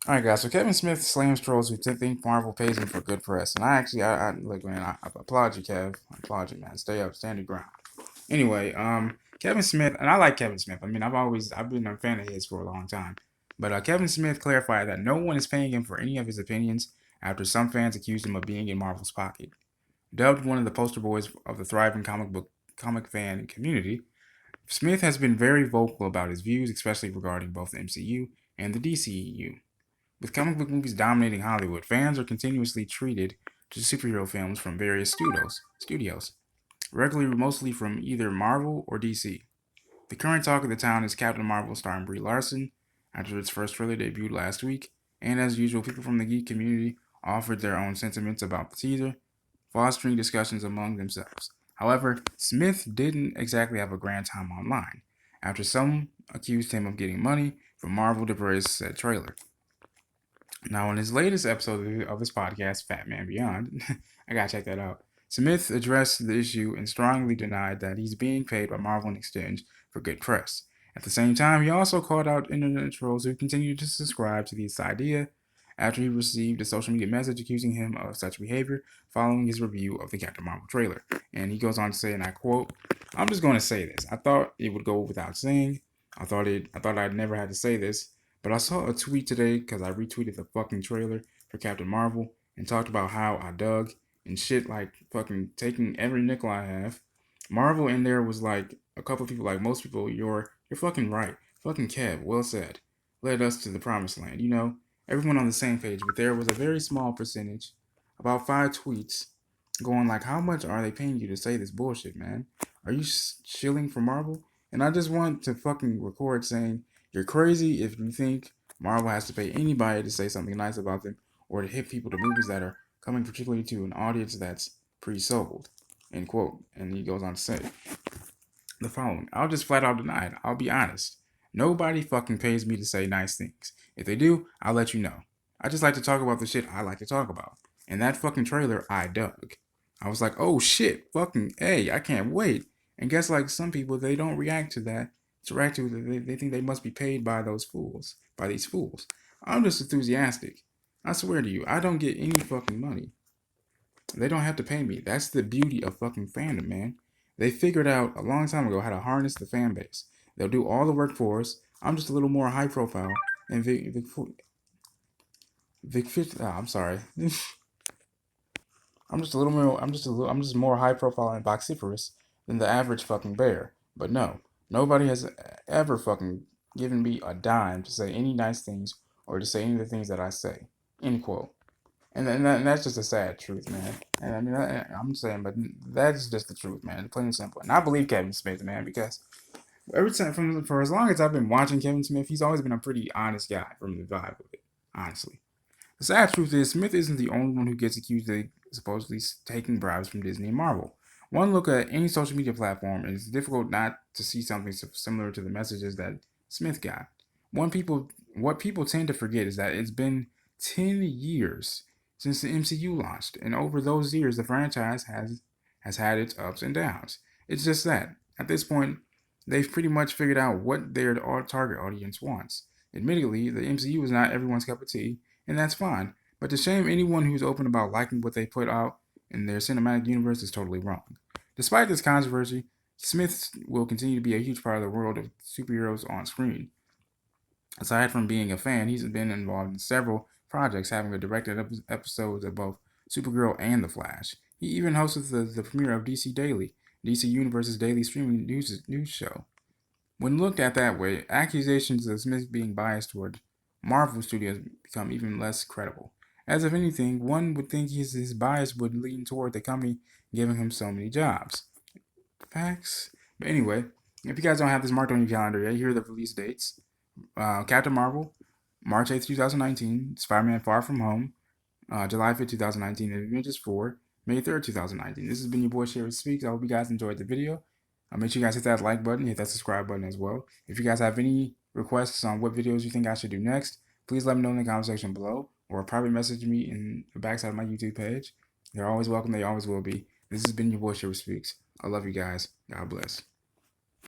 Alright, guys, so Kevin Smith slams trolls who think Marvel pays him for good press. And I look, man, I applaud you, Kev. I applaud you, man. Stay up, stand your ground. Anyway, Kevin Smith, and I like Kevin Smith. I mean, I've been a fan of his for a long time. But Kevin Smith clarified that no one is paying him for any of his opinions after some fans accused him of being in Marvel's pocket. Dubbed one of the poster boys of the thriving comic fan community, Smith has been very vocal about his views, especially regarding both the MCU and the DCEU. With comic book movies dominating Hollywood, fans are continuously treated to superhero films from various studios, regularly mostly from either Marvel or DC. The current talk of the town is Captain Marvel starring Brie Larson after its first trailer debuted last week, and as usual, people from the geek community offered their own sentiments about the teaser, fostering discussions among themselves. However, Smith didn't exactly have a grand time online, after some accused him of getting money from Marvel to praise said trailer. Now, in his latest episode of his podcast, Fat Man Beyond, I gotta check that out. Smith addressed the issue and strongly denied that he's being paid by Marvel in exchange for good press. At the same time, he also called out internet trolls who continued to subscribe to this idea after he received a social media message accusing him of such behavior following his review of the Captain Marvel trailer. And he goes on to say, and I quote, "I'm just going to say this. I thought it would go without saying. I thought I'd never had to say this, but I saw a tweet today because I retweeted the fucking trailer for Captain Marvel and talked about how I dug and shit, like fucking taking every nickel I have. Marvel in there was like a couple of people, like most people, you're fucking right. Fucking Kev, well said. Led us to the promised land. You know, everyone on the same page, but there was a very small percentage, about 5 tweets, going like, how much are they paying you to say this bullshit, man? Are you shilling for Marvel? And I just want to fucking record saying, you're crazy if you think Marvel has to pay anybody to say something nice about them or to hit people to movies that are coming particularly to an audience that's pre-sold. End quote. And he goes on to say the following. I'll just flat out deny it. I'll be honest. Nobody fucking pays me to say nice things. If they do, I'll let you know. I just like to talk about the shit I like to talk about. And that fucking trailer I dug. I was like, oh shit, fucking A, I can't wait. And guess like some people, they don't react to that. To react to it, they think they must be paid by those fools, by these fools. I'm just enthusiastic. I swear to you, I don't get any fucking money. They don't have to pay me. That's the beauty of fucking fandom, man. They figured out a long time ago how to harness the fan base. They'll do all the work for us. I'm just a little more high profile. And I'm sorry. I'm just more high profile and vociferous than the average fucking bear. But no, nobody has ever fucking given me a dime to say any nice things or to say any of the things that I say. End quote. And that's just a sad truth, man. And I mean, I'm saying, but that's just the truth, man. Plain and simple. And I believe Kevin Smith, man, because every time for as long as I've been watching Kevin Smith, he's always been a pretty honest guy from the vibe of it, honestly. The sad truth is, Smith isn't the only one who gets accused of supposedly taking bribes from Disney and Marvel. One look at any social media platform, and it's difficult not to see something similar to the messages that Smith got. What people tend to forget is that it's been 10 years since the MCU launched, and over those years, the franchise has had its ups and downs. It's just that at this point, they've pretty much figured out what their target audience wants. Admittedly, the MCU is not everyone's cup of tea, and that's fine. But to shame anyone who's open about liking what they put out in their cinematic universe is totally wrong. Despite this controversy, Smith will continue to be a huge part of the world of superheroes on screen. Aside from being a fan, he's been involved in several projects, having directed episodes of both Supergirl and The Flash. He even hosted the premiere of DC Daily, DC Universe's daily streaming news show. When looked at that way, accusations of Smith being biased toward Marvel Studios become even less credible. As if anything, one would think his bias would lean toward the company giving him so many jobs. Facts. But anyway, if you guys don't have this marked on your calendar yet, here are the release dates. Captain Marvel, March 8th, 2019. Spider-Man Far From Home, July 5th, 2019. And Avengers 4, May 3rd, 2019. This has been your boy Sherry Speaks. I hope you guys enjoyed the video. Make sure you guys hit that like button, hit that subscribe button as well. If you guys have any requests on what videos you think I should do next, please let me know in the comment section below or private message me in the backside of my YouTube page. They're always welcome. They always will be. This has been your boy Sherry Speaks. I love you guys. God bless.